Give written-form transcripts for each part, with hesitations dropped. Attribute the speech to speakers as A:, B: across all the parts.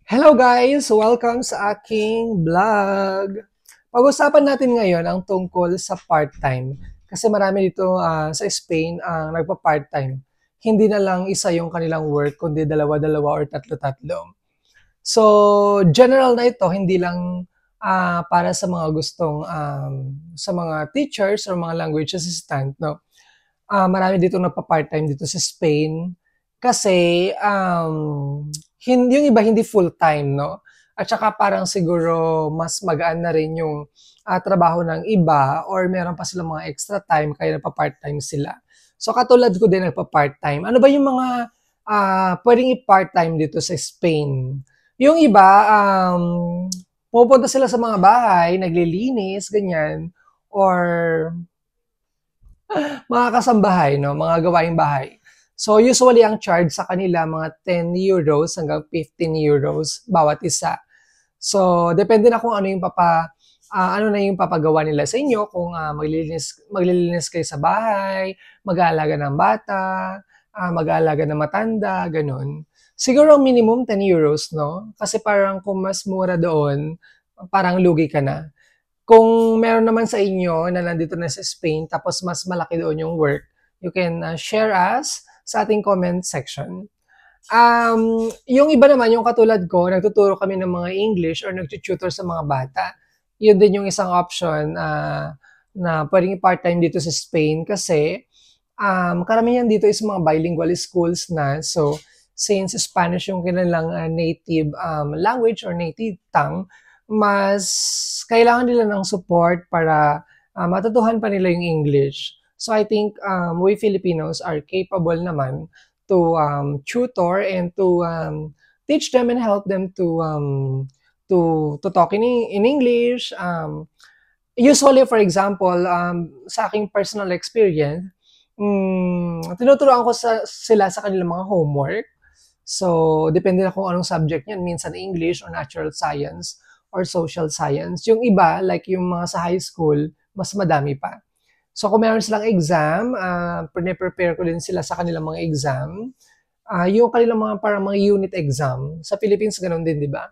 A: Hello guys! Welcome sa aking vlog! Pag-usapan natin ngayon ang tungkol sa part-time. Kasi marami dito sa Spain ang nagpa-part-time. Hindi na lang isa yung kanilang work, kundi dalawa-dalawa or tatlo-tatlo. So, general na ito, hindi lang para sa mga gustong, sa mga teachers or mga language assistant, no? Marami dito nagpa-part-time dito sa Spain kasi yung iba hindi full-time, no? At saka parang siguro mas magaan na rin yung trabaho ng iba or meron pa silang mga extra time kaya nagpa-part-time sila. So katulad ko din nagpa-part-time. Ano ba yung mga pwedeng i-part-time dito sa Spain? Yung iba, pupunta sila sa mga bahay, naglilinis, ganyan, or mga kasambahay, no? Mga gawaing bahay. So, usually ang charge sa kanila mga 10 euros hanggang 15 euros bawat isa. So, depende na kung ano yung ano na yung papagawa nila sa inyo, kung maglilinis kayo sa bahay, mag-aalaga ng bata, mag-aalaga ng matanda, ganun. Siguro minimum 10 euros, no? Kasi parang kung mas mura doon, parang lugi ka na. Kung meron naman sa inyo na nandito na sa Spain tapos mas malaki doon yung work, you can share us sa ating comment section. Yung iba naman, yung katulad ko, nagtuturo kami ng mga English or nag-tutor sa mga bata. Yun din yung isang option na pwedeng part-time dito sa Spain kasi karamihan dito is mga bilingual schools na. So, since Spanish yung kanilang native language or native tongue, mas kailangan nila ng support para matutuhan pa nila yung English. So I think we Filipinos are capable naman to tutor and to teach them and help them to talk in English. Usually, for example, sa aking personal experience, tinuturuan ko sila sa kanilang mga homework. So, depende na kung anong subject yan. Minsan English or natural science or social science. Yung iba, like yung mga sa high school, mas madami pa. So, kung meron silang exam, prepare ko din sila sa kanilang mga exam. Yung kanilang mga parang mga unit exam. Sa Philippines, ganun din, di ba?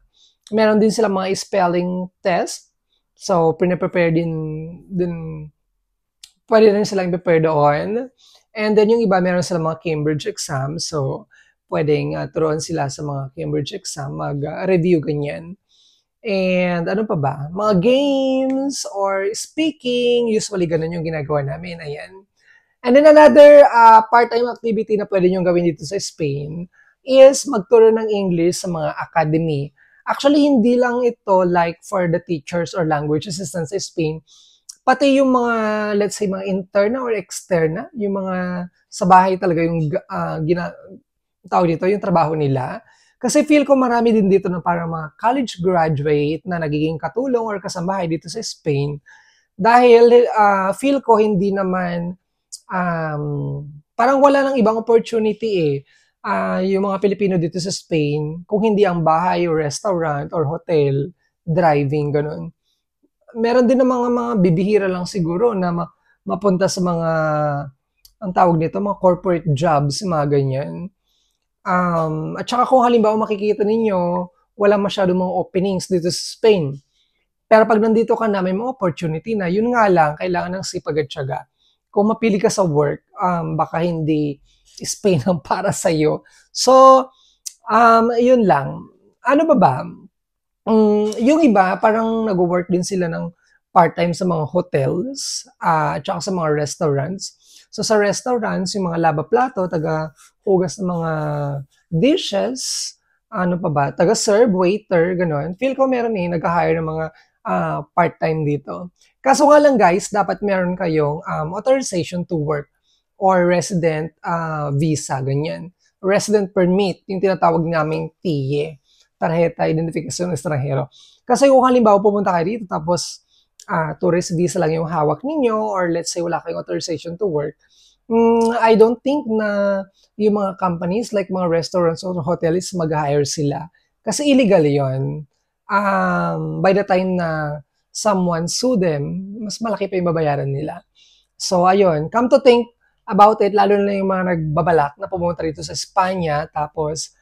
A: Meron din silang mga spelling test. So, prepare din pwede rin silang prepare doon. And then yung iba, meron silang mga Cambridge exam. So, pwedeng turuan sila sa mga Cambridge exam, mag-review ganyan. And ano pa ba? Mga games or speaking, usually ganun yung ginagawa namin. Ayan. And then another part-time activity na pwede nyo gawin dito sa Spain is magturo ng English sa mga academy. Actually, hindi lang ito like for the teachers or language assistants sa Spain. Pati yung mga, let's say, mga interna or externa, yung mga sa bahay talaga yung tawag dito, yung trabaho nila. Kasi feel ko marami din dito na parang mga college graduate na nagiging katulong or kasambahay dito sa Spain. Dahil feel ko hindi naman, parang wala nang ibang opportunity eh. Yung mga Pilipino dito sa Spain, kung hindi ang bahay or restaurant or hotel, driving, ganun. Meron din ng mga bibihira lang siguro na mapunta sa mga, ang tawag nito, mga corporate jobs, mga ganyan. At saka kung halimbawa makikita ninyo, wala masyadong mga openings dito sa Spain. Pero pag nandito ka na, may mga opportunity na. Yun nga lang, kailangan ng sipag at syaga. Kung mapili ka sa work, baka hindi Spain ang para sa'yo. So, yun lang. Ano ba? Yung iba, parang nag-work din sila ng part-time sa mga hotels, at saka sa mga restaurants. So sa restaurants, yung mga laba-plato, taga-hugas ng mga dishes, ano pa ba, taga-serve, waiter, gano'n. Feel ko meron nag-hire ng mga part-time dito. Kaso nga lang guys, dapat meron kayong authorization to work or resident visa, ganyan. Resident permit, yung tinatawag naming TIE, Tarjeta Identificación Extranjero. Kasi kung halimbawa pumunta kayo dito tapos tourist visa lang yung hawak ninyo or let's say wala kayong authorization to work, I don't think na yung mga companies like mga restaurants or hotels mag-hire sila. Kasi illegal yon. By the time na someone sue them, mas malaki pa yung babayaran nila. So, ayun. Come to think about it, lalo na yung mga nagbabalak na pumunta rito sa Espanya, tapos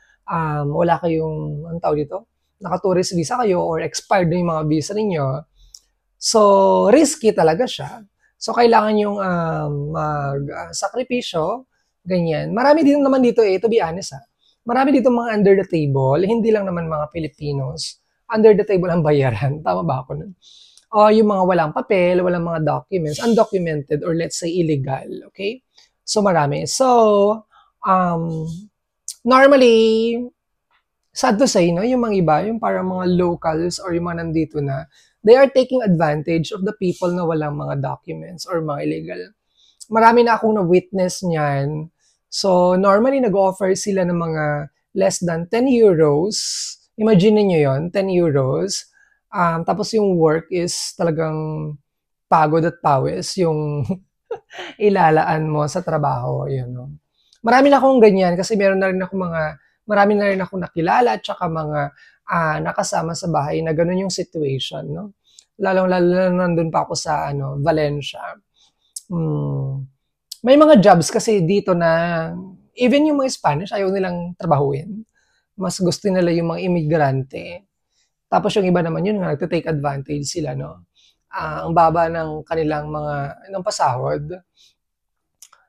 A: wala kayong, ang tawag dito? naka-tourist visa kayo or expired na yung mga visa ninyo. So, risky talaga siya. So, kailangan yung mag-sakripisyo, ganyan. Marami din naman dito to be honest marami dito mga under the table, hindi lang naman mga Filipinos. Under the table ang bayaran. Tama ba ako nun? O yung mga walang papel, walang mga documents, undocumented or let's say illegal. Okay? So, marami. So, normally, sad to say, no, yung mga iba, yung parang mga locals or yung mga nandito na, they are taking advantage of the people na walang mga documents or mga illegal. Marami na akong na-witness niyan. So, normally, nag-offer sila ng mga less than 10 euros. Imagine niyo yon 10 euros. Tapos yung work is talagang pagod at pawis yung ilalaan mo sa trabaho. Yun, no? Marami na akong ganyan kasi marami na rin ako nakilala at saka mga nakasama sa bahay na ganun yung situation. No? Lalo na nandun pa ako sa Valencia. May mga jobs kasi dito na even yung mga Spanish ayaw nilang trabahuin. Mas gusto nila yung mga imigrante. Tapos yung iba naman yun, nagte-take advantage sila, no? Ang baba ng kanilang ng pasahod.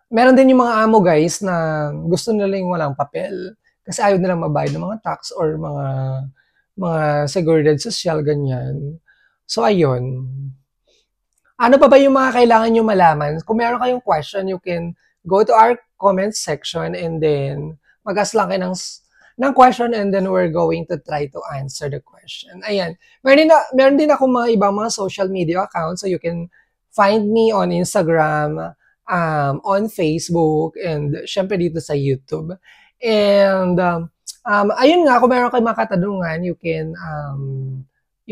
A: Meron din yung mga amo guys na gusto nila yung walang papel. Kasi ayaw nilang mabayad ng mga tax or mga seguridad social, ganyan. So, ayun. Ano pa ba yung mga kailangan nyo malaman? Kung meron kayong question, you can go to our comment section and then mag-ask lang kayo ng question and then we're going to try to answer the question. Ayan. Meron din ako mga ibang mga social media accounts so you can find me on Instagram, on Facebook, and syempre dito sa YouTube. And ayun nga, kung meron kayong mga katanungan, you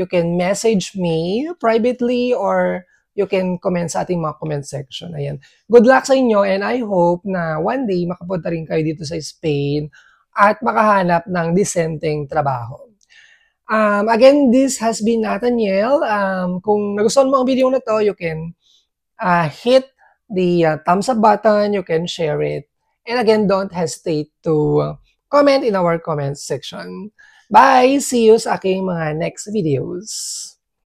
A: can message me privately or you can comment sa ating mga comment section. Ayan. Good luck sa inyo and I hope na one day makapunta rin kayo dito sa Spain at makahanap ng disenteng trabaho. Again, this has been Nathaniel. Kung nagustuhan mo ang video na to, you can hit the thumbs up button, you can share it. And again, don't hesitate to comment in our comment section. Bye! See you sa aking mga next videos.